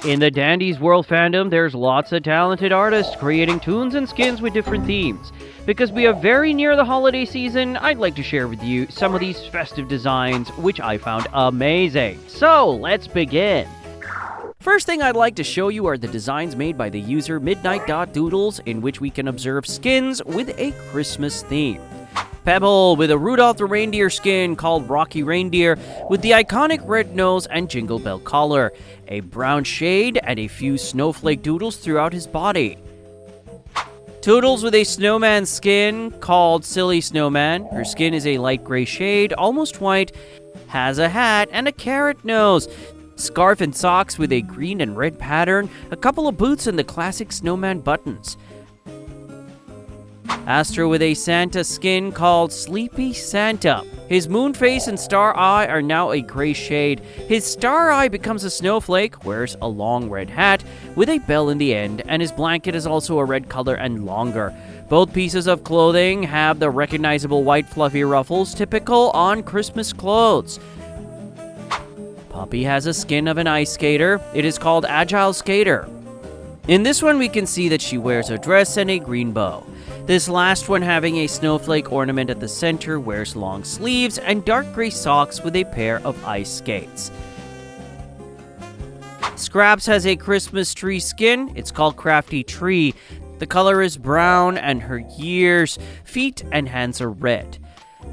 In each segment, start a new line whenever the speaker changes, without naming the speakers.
In the Dandy's World fandom, there's lots of talented artists creating tunes and skins with different themes. Because we are very near the holiday season, I'd like to share with you some of these festive designs, which I found amazing. So, let's begin. First thing I'd like to show you are the designs made by the user Midnight.Doodles, in which we can observe skins with a Christmas theme. Pebble with a Rudolph the Reindeer skin called Rocky Reindeer with the iconic red nose and jingle bell collar, a brown shade, and a few snowflake doodles throughout his body. Toodles with a snowman skin called Silly Snowman. Her skin is a light gray shade, almost white, has a hat and a carrot nose. Scarf and socks with a green and red pattern, a couple of boots and the classic snowman buttons. Astro with a Santa skin called Sleepy Santa. His moon face and star eye are now a gray shade. His star eye becomes a snowflake, wears a long red hat with a bell in the end, and his blanket is also a red color and longer. Both pieces of clothing have the recognizable white fluffy ruffles typical on Christmas clothes. Poppy has a skin of an ice skater. It is called Agile Skater. In this one we can see that she wears a dress and a green bow. This last one, having a snowflake ornament at the center, wears long sleeves and dark gray socks with a pair of ice skates. Scraps has a Christmas tree skin. It's called Crafty Tree. The color is brown and her ears, feet, and hands are red.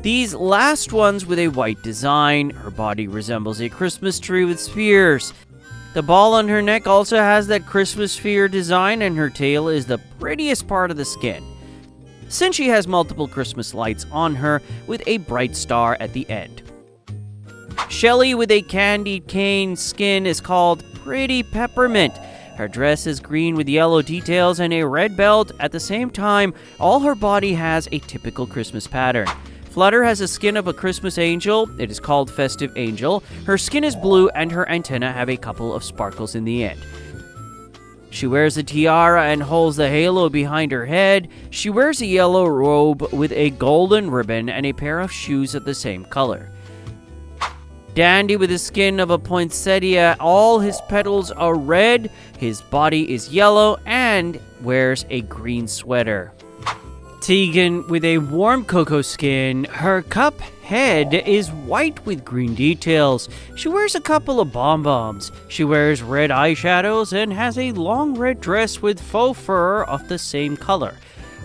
These last ones with a white design. Her body resembles a Christmas tree with spears. The ball on her neck also has that Christmas sphere design, and her tail is the prettiest part of the skin, since she has multiple Christmas lights on her with a bright star at the end. Shelly with a candy cane skin is called Pretty Peppermint. Her dress is green with yellow details and a red belt. At the same time, all her body has a typical Christmas pattern. Flutter has a skin of a Christmas angel. It is called Festive Angel. Her skin is blue and her antennae have a couple of sparkles in the end. She wears a tiara and holds the halo behind her head. She wears a yellow robe with a golden ribbon and a pair of shoes of the same color. Dandy with the skin of a poinsettia. All his petals are red. His body is yellow and wears a green sweater. Tegan with a warm cocoa skin. Her cup head is white with green details. She wears a couple of bomb-bombs. She wears red eyeshadows and has a long red dress with faux fur of the same color.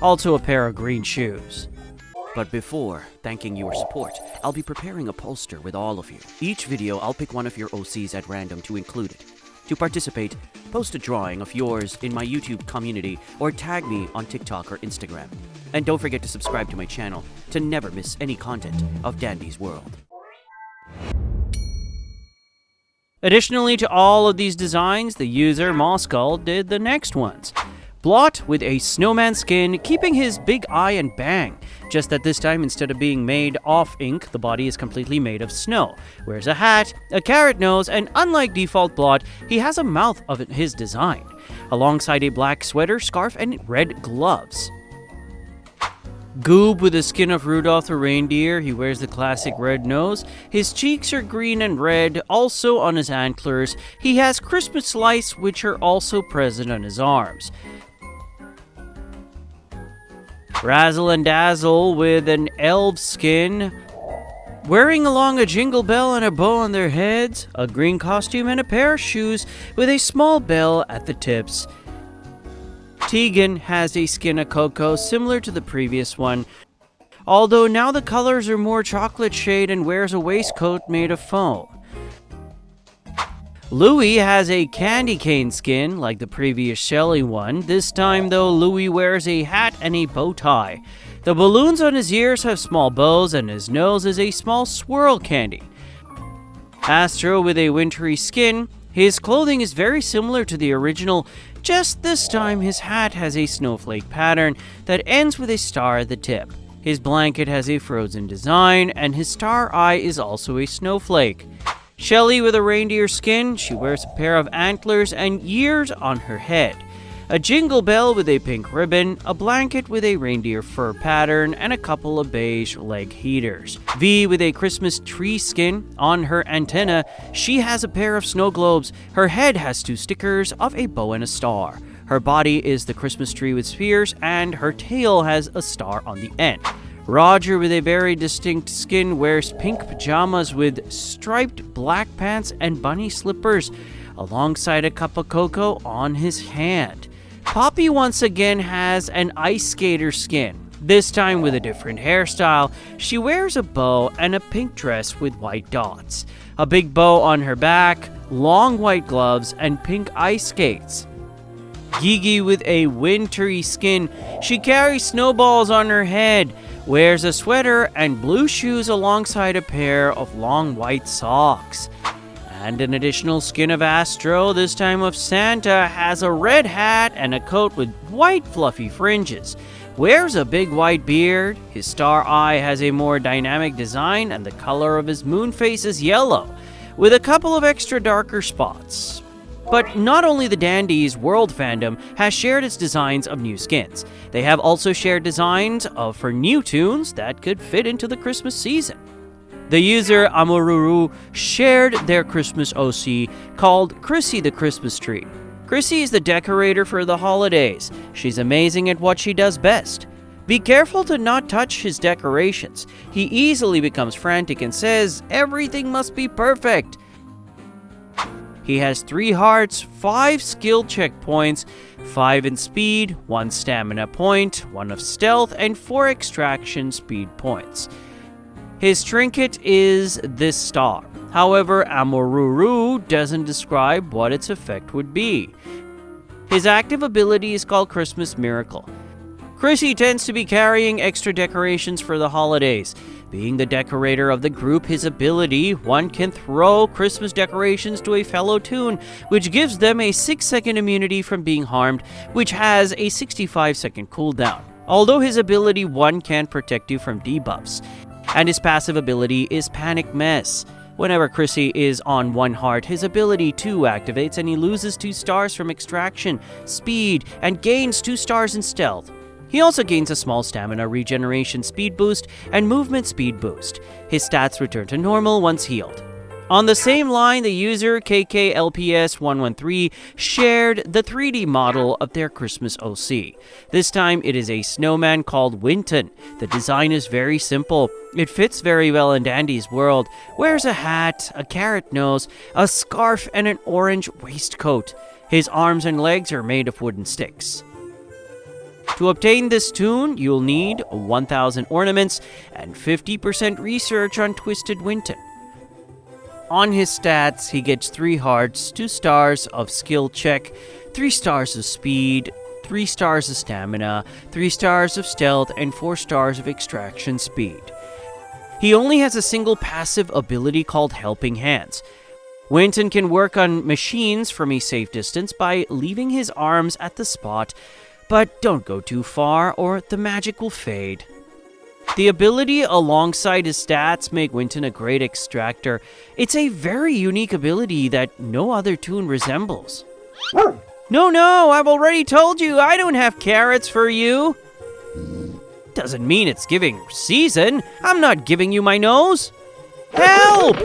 Also a pair of green shoes.
But before thanking your support, I'll be preparing a poster with all of you. Each video, I'll pick one of your OCs at random to include it. To participate, post a drawing of yours in my YouTube community or tag me on TikTok or Instagram. And don't forget to subscribe to my channel to never miss any content of Dandy's World.
Additionally to all of these designs, the user Moskull did the next ones. Blot with a snowman skin, keeping his big eye and bang. Just that this time, instead of being made off ink, the body is completely made of snow. Wears a hat, a carrot nose, and unlike default Blot, he has a mouth of his design, alongside a black sweater, scarf, and red gloves. Goob with the skin of Rudolph the Reindeer. He wears the classic red nose. His cheeks are green and red, also on his antlers. He has Christmas lights, which are also present on his arms. Razzle and Dazzle with an elf skin, wearing along a jingle bell and a bow on their heads, a green costume, and a pair of shoes with a small bell at the tips. Tegan has a skin of cocoa similar to the previous one, although now the colors are more chocolate shade and wears a waistcoat made of foam. Louie has a candy cane skin like the previous Shelly one. This time though, Louie wears a hat and a bow tie. The balloons on his ears have small bows and his nose is a small swirl candy. Astro with a wintry skin. His clothing is very similar to the original, just this time his hat has a snowflake pattern that ends with a star at the tip. His blanket has a frozen design and his star eye is also a snowflake. Shelly with a reindeer skin. She wears a pair of antlers and ears on her head. a jingle bell with a pink ribbon, a blanket with a reindeer fur pattern, and a couple of beige leg heaters. V with a Christmas tree skin. On her antenna, she has a pair of snow globes. Her head has 2 stickers of a bow and a star. Her body is the Christmas tree with spears, and her tail has a star on the end. Roger, with a very distinct skin, wears pink pajamas with striped black pants and bunny slippers, alongside a cup of cocoa on his hand. Poppy once again has an ice skater skin, this time with a different hairstyle. She wears a bow and a pink dress with white dots, a big bow on her back, long white gloves, and pink ice skates. Gigi, with a wintry skin, she carries snowballs on her head, wears a sweater and blue shoes alongside a pair of long white socks. And an additional skin of Astro, this time of Santa, has a red hat and a coat with white fluffy fringes. Wears a big white beard, his star eye has a more dynamic design, and the color of his moon face is yellow, with a couple of extra darker spots. But not only the Dandies World fandom has shared its designs of new skins, they have also shared designs for new Toons that could fit into the Christmas season. The user Mororo shared their Christmas OC called Chrissy the Christmas tree. Chrissy is the decorator for the holidays. She's amazing at what she does best. Be careful to not touch his decorations. He easily becomes frantic and says everything must be perfect. He has 3 hearts, 5 skill checkpoints, 5 in speed, 1 stamina point, 1 of stealth, and 4 extraction speed points. His trinket is this star. However, Mororo doesn't describe what its effect would be. His active ability is called Christmas Miracle. Chrissy tends to be carrying extra decorations for the holidays. Being the decorator of the group, his ability, one can throw Christmas decorations to a fellow Toon, which gives them a 6-second immunity from being harmed, which has a 65-second cooldown. Although his ability, one can protect you from debuffs. And his passive ability is Panic Mess. Whenever Chrissy is on 1 heart, his ability 2 activates and he loses 2 stars from extraction, speed, and gains 2 stars in stealth. He also gains a small stamina regeneration speed boost and movement speed boost. His stats return to normal once healed. On the same line, the user KKLPS113 shared the 3D model of their Christmas OC. This time it is a snowman called Winton. The design is very simple. It fits very well in Dandy's world. Wears a hat, a carrot nose, a scarf, and an orange waistcoat. His arms and legs are made of wooden sticks. To obtain this Toon, you'll need 1,000 ornaments and 50% research on Twisted Winton. On his stats, he gets 3 hearts, 2 stars of skill check, 3 stars of speed, 3 stars of stamina, 3 stars of stealth, and 4 stars of extraction speed. He only has a single passive ability called Helping Hands. Winton can work on machines from a safe distance by leaving his arms at the spot, but don't go too far or the magic will fade. The ability alongside his stats make Winton a great extractor. It's a very unique ability that no other Toon resembles. No, I've already told you I don't have carrots for you. Doesn't mean it's giving season. I'm not giving you my nose. Help!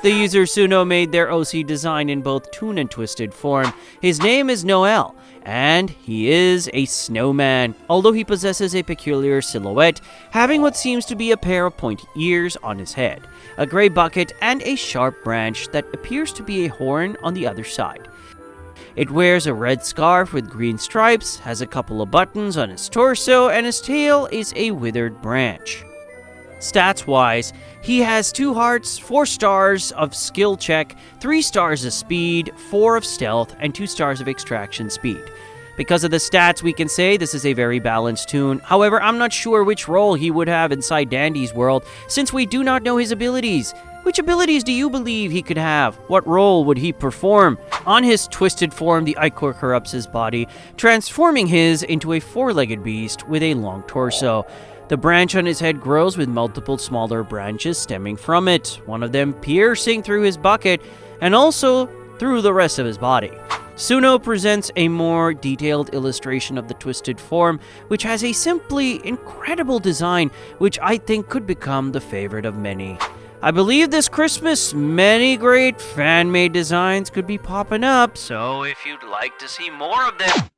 The user Suno made their OC design in both Toon and Twisted form. His name is Noel, and he is a snowman, although he possesses a peculiar silhouette, having what seems to be a pair of pointy ears on his head, a gray bucket, and a sharp branch that appears to be a horn on the other side. It wears a red scarf with green stripes, has a couple of buttons on his torso, and his tail is a withered branch. Stats-wise, he has 2 hearts, 4 stars of skill check, 3 stars of speed, 4 of stealth, and 2 stars of extraction speed. Because of the stats, we can say this is a very balanced Toon. However, I'm not sure which role he would have inside Dandy's world, since we do not know his abilities. Which abilities do you believe he could have? What role would he perform? On his twisted form, the ichor corrupts his body, transforming his into a 4-legged beast with a long torso. The branch on his head grows with multiple smaller branches stemming from it, one of them piercing through his bucket and also through the rest of his body. Suno presents a more detailed illustration of the twisted form, which has a simply incredible design, which I think could become the favorite of many. I believe this Christmas, many great fan-made designs could be popping up, so if you'd like to see more of them...